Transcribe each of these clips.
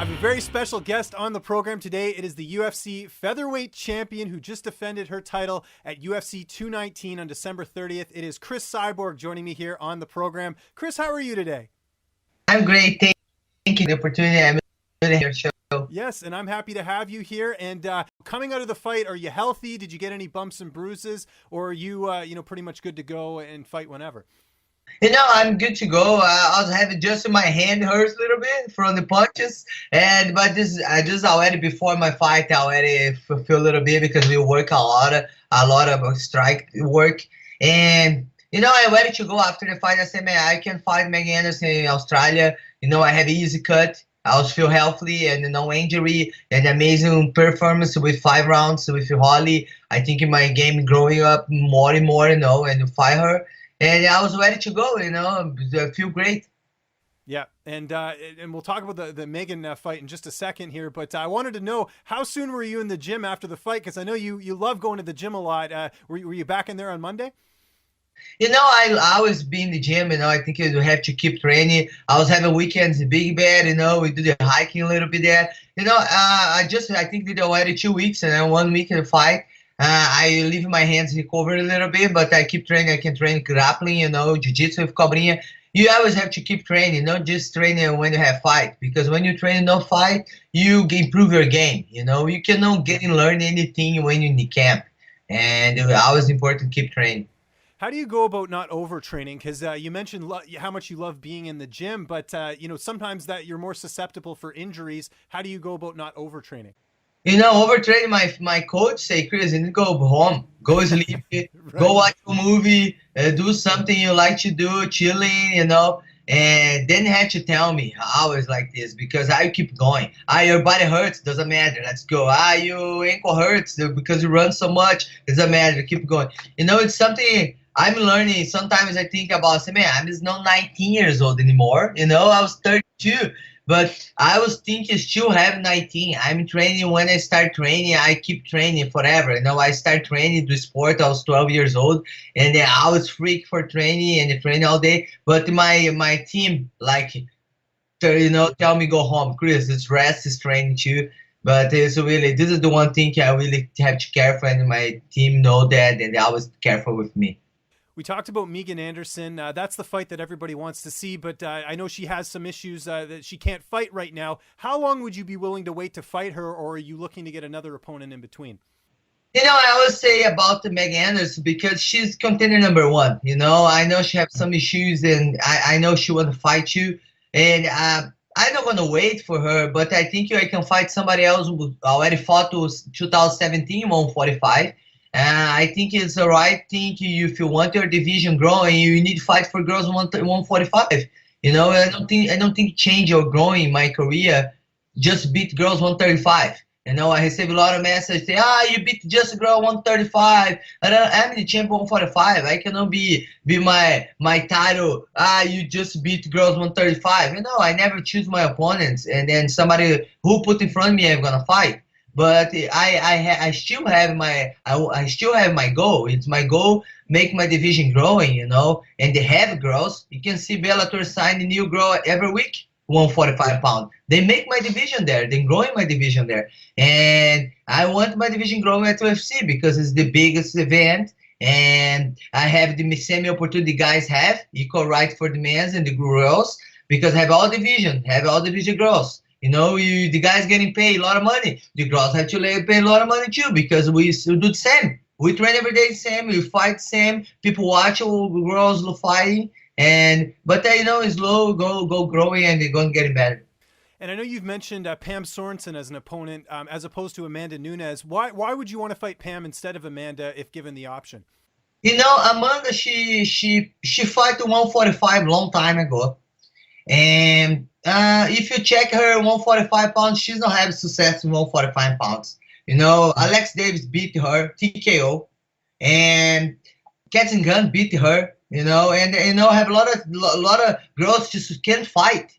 have a very special guest on the program today. It is the UFC featherweight champion who just defended her title at UFC 219 on December 30th. It is Cris Cyborg joining me here on the program. Cris, how are you today? I'm great. Thank you for the opportunity. I'm really here show. Yes, and I'm happy to have you here. And coming out of the fight, are you healthy? Did you get any bumps and bruises, or are you, pretty much good to go and fight whenever? I'm good to go. I was having just my hand hurts a little bit from the punches, but this I just already before my fight I already feel a little bit because we work a lot of strike work, and I'm ready to go after the fight. I said, man, I can fight Megan Anderson in Australia. I have easy cut. I was feel healthy and no injury and amazing performance with 5 rounds with Holly. I think in my game growing up more and more, and fight her. And I was ready to go, I feel great. Yeah, and we'll talk about the Megan fight in just a second here, but I wanted to know, how soon were you in the gym after the fight? Because I know you love going to the gym a lot. Were you back in there on Monday? I always be in the gym, I think you have to keep training. I was having weekends in Big Bed, we do the hiking a little bit there. I think did already 2 weeks and then 1 week in the fight. I leave my hands recover a little bit, but I keep training. I can train grappling, jiu-jitsu with cobrinha. You always have to keep training, not just training when you have fight. Because when you train no fight, you improve your game. You cannot get and learn anything when you're in the camp. And it's always important to keep training. How do you go about not overtraining? Because you mentioned how much you love being in the gym, but sometimes that you're more susceptible for injuries. How do you go about not overtraining? Overtraining, my coach say, Cris, you need to go home, go sleep, right. Go watch a movie, do something you like to do, chilling, and then you have to tell me, I always like this, because I keep going. Your body hurts, doesn't matter, let's go. Your ankle hurts because you run so much, doesn't matter, keep going. It's something I'm learning. Sometimes I think about, man, I'm just not 19 years old anymore, I was 32. But I was thinking still have 19. I'm training. When I start training, I keep training forever. I start training the sport. I was 12 years old, and then I was freak for training and training all day. But my team tell me go home, Cris. It's rest, is training too. But it's really, this is the one thing I really have to care for, and my team know that, and they always careful with me. We talked about Megan Anderson. That's the fight that everybody wants to see, but I know she has some issues that she can't fight right now. How long would you be willing to wait to fight her, or are you looking to get another opponent in between? I always say about the Megan Anderson because she's contender number 1. I know she has some issues, and I know she want to fight you. And I'm not going to wait for her, but I think I can fight somebody else who already fought to 2017 145. I think it's the right thing. If you want your division growing, you need to fight for girls 145. I don't think change or growing in my career just beat girls 135. I receive a lot of messages say, you beat just a girl 135. I'm the champion 145. I cannot be my title. You just beat girls 135. I never choose my opponents, and then somebody who put in front of me I'm gonna fight. But I still have my goal. It's my goal, make my division growing, and they have girls. You can see Bellator sign a new girl every week, 145 pounds. They make my division there. They're growing my division there. And I want my division growing at UFC because it's the biggest event. And I have the same opportunity guys have, equal rights for the men's and the girls, because I have all division girls. The guys getting paid a lot of money. The girls have to pay a lot of money too because we still do the same. We train every day the same. We fight the same. People watch all the girls fighting. But it's slow, go growing, and they're going to get better. And I know you've mentioned Pam Sorensen as an opponent as opposed to Amanda Nunes. Why would you want to fight Pam instead of Amanda if given the option? Amanda, she fought to 145 long time ago. And if you check her 145 pounds, she's not having success in 145 pounds. Alex Davis beat her, TKO, and Katzin Gunn beat her. And have a lot of girls just can't fight.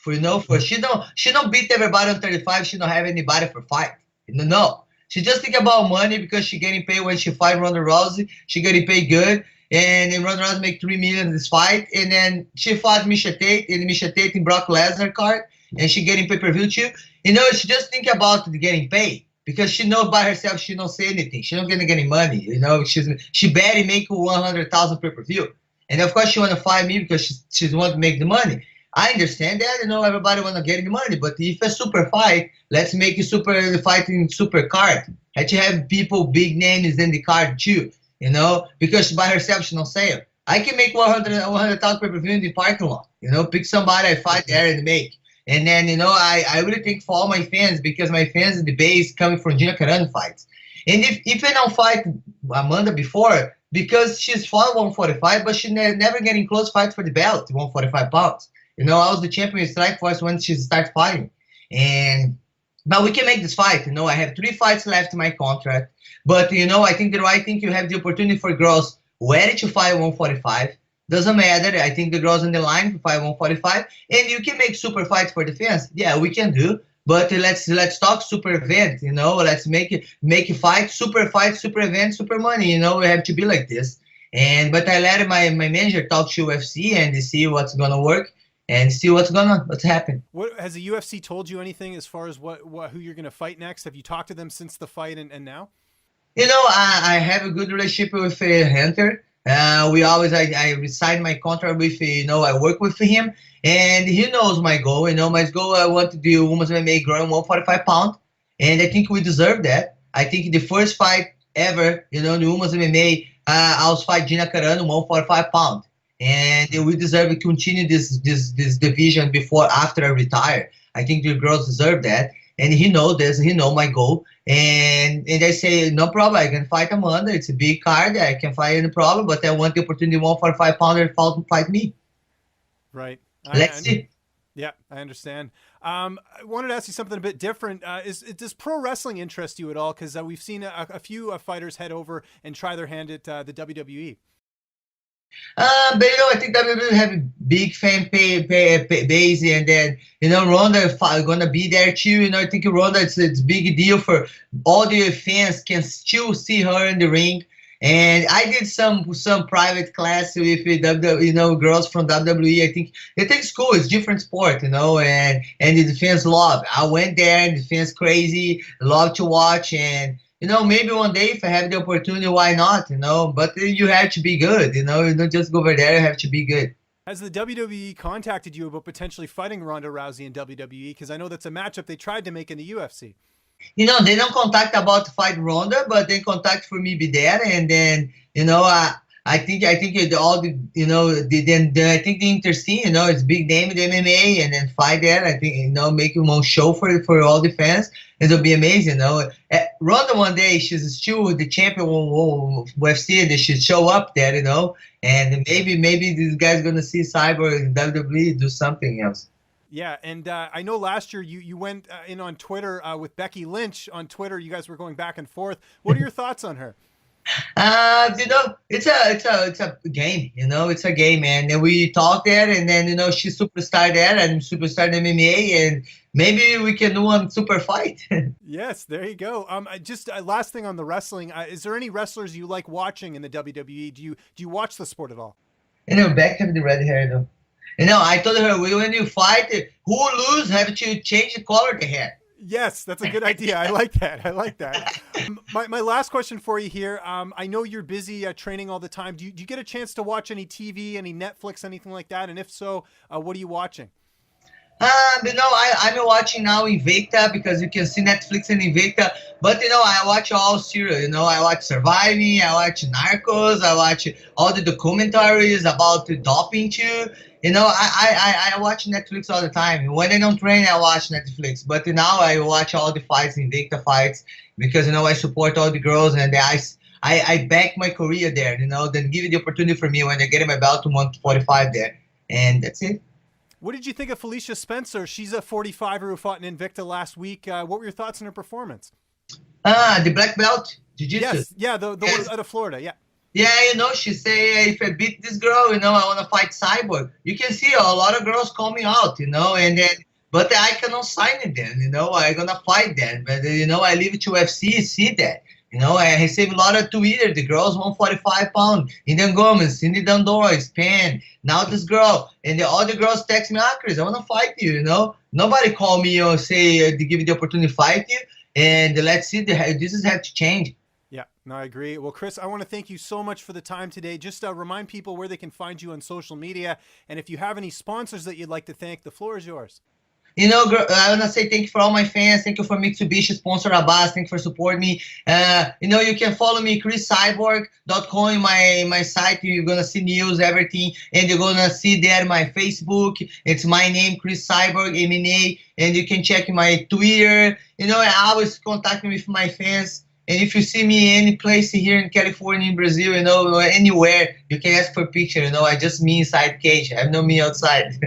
She don't beat everybody on 35. She don't have anybody for fight. No. She just think about money because she getting paid when she fight Ronda Rousey. She getting paid good. And then Ronda Rousey make $3 million in this fight. And then she fought Misha Tate, and Misha Tate in Brock Lesnar card. And she getting pay-per-view too. she just think about getting paid. Because she knows by herself, she don't say anything. She don't gonna get any money. She barely make 100,000 pay-per-view. And of course, she want to fight me because she want to make the money. I understand that. Everybody want to get the money. But if a super fight, let's make a super fighting super card. Had to have people, big names in the card too. Because by herself, she don't say it. I can make 100,000 pay-per-view in the parking lot. Pick somebody, I fight there and make. And then, I really think for all my fans, because my fans, the base coming from Gina Carano fights. And if I don't fight Amanda before, because she's fought 145, but she never getting close fights for the belt, 145 pounds. I was the champion in Strikeforce when she started fighting. But we can make this fight. I have 3 fights left in my contract. But, I think the right thing, you have the opportunity for girls ready to fight 145. Doesn't matter. I think the girls on the line to fight 145, and you can make super fights for the fans. Yeah, we can do. But let's talk super event. Let's make a fight, super event, super money. We have to be like this. But I let my manager talk to UFC and see what's gonna work and see what's happen. What has the UFC told you anything as far as who you're gonna fight next? Have you talked to them since the fight and now? I have a good relationship with Hunter. I signed my contract with, I work with him, and he knows my goal. My goal, I want to do women's MMA growing 145 pounds, and I think we deserve that. I think the first fight ever, the women's MMA, I was fight Gina Carano 145 pounds, and we deserve to continue this division after I retire. I think the girls deserve that. And he knows this. He knows my goal. And I say, no problem. I can fight Amanda. It's a big card. I can fight any problem. But I want the opportunity 145 pounder to fight me. Right. Let's see. Yeah, I understand. I wanted to ask you something a bit different. Does pro wrestling interest you at all? Because we've seen a few fighters head over and try their hand at the WWE. But I think WWE have a big fan base, and then Ronda gonna be there too. I think Ronda it's a big deal for all the fans can still see her in the ring. And I did some private class with girls from WWE. I think it's cool. It's different sport, and the fans love. I went there, and the fans crazy, love to watch. And maybe one day if I have the opportunity, why not? But you have to be good. You don't just go over there. You have to be good. Has the WWE contacted you about potentially fighting Ronda Rousey in WWE? Because I know that's a matchup they tried to make in the UFC. They don't contact about to fight Ronda, but they contact for me be there, and then I think all the I think the interesting it's big name in the MMA, and then fight there. I think make one show for all the fans. It'll be amazing. Ronda one day she's still the champion of UFC, and they should show up there. And maybe this guy's gonna see Cyborg and WWE do something else. Yeah, and I know last year you went in on Twitter with Becky Lynch on Twitter. You guys were going back and forth. What are your thoughts on her? It's a game. It's a game, man. And we talked there, and then she's superstar there and superstar in MMA, and maybe we can do one super fight. Yes, there you go. Just last thing on the wrestling. Is there any wrestlers you like watching in the WWE? Do you watch the sport at all? Becky have the red hair though. I told her when you fight, who lose have to change the color of the hair. Yes, that's a good idea. I like that. My last question for you here. I know you're busy training all the time. Do you get a chance to watch any TV, any Netflix, anything like that? And if so, what are you watching? I'm watching now Invicta because you can see Netflix and Invicta. But I watch all series. I watch Surviving, I watch Narcos, I watch all the documentaries about the doping too. I watch Netflix all the time. When I don't train, I watch Netflix. But now I watch all the fights, Invicta fights, because I support all the girls, and I back my career there. Then give it the opportunity for me when I get my belt to 145 there, and that's it. What did you think of Felicia Spencer? She's a 45er who fought in Invicta last week. What were your thoughts on her performance? The black belt, jiu-jitsu. Yes, yeah, the one out of Florida, yeah. Yeah, she say, if I beat this girl, I want to fight Cyborg. You can see a lot of girls call me out, and then, but I cannot sign it then, I'm going to fight then. But, I leave it to UFC, see that. You know, I receive a lot of Twitter. The girl's 145 pounds. Indian Gomez, Cindy Dandora, Span. Now this girl. And all the girls text me, Chris, I want to fight you, you know. Nobody call me or say they give you the opportunity to fight you. And let's see, this has to change. Yeah, no, I agree. Well, Cris, I want to thank you so much for the time today. Just remind people where they can find you on social media. And if you have any sponsors that you'd like to thank, the floor is yours. You know, I want to say thank you for all my fans. Thank you for Mitsubishi sponsor Abbas. Thank you for supporting me. You know, you can follow me, CrisCyborg.com, my site. You're going to see news, everything. And you're going to see there my Facebook. It's my name, Cris Cyborg, M&A. And you can check my Twitter. You know, I always contact me with my fans. And if you see me any place here in California, in Brazil, you know, anywhere, you can ask for a picture. You know, I just me inside cage. I have no me outside.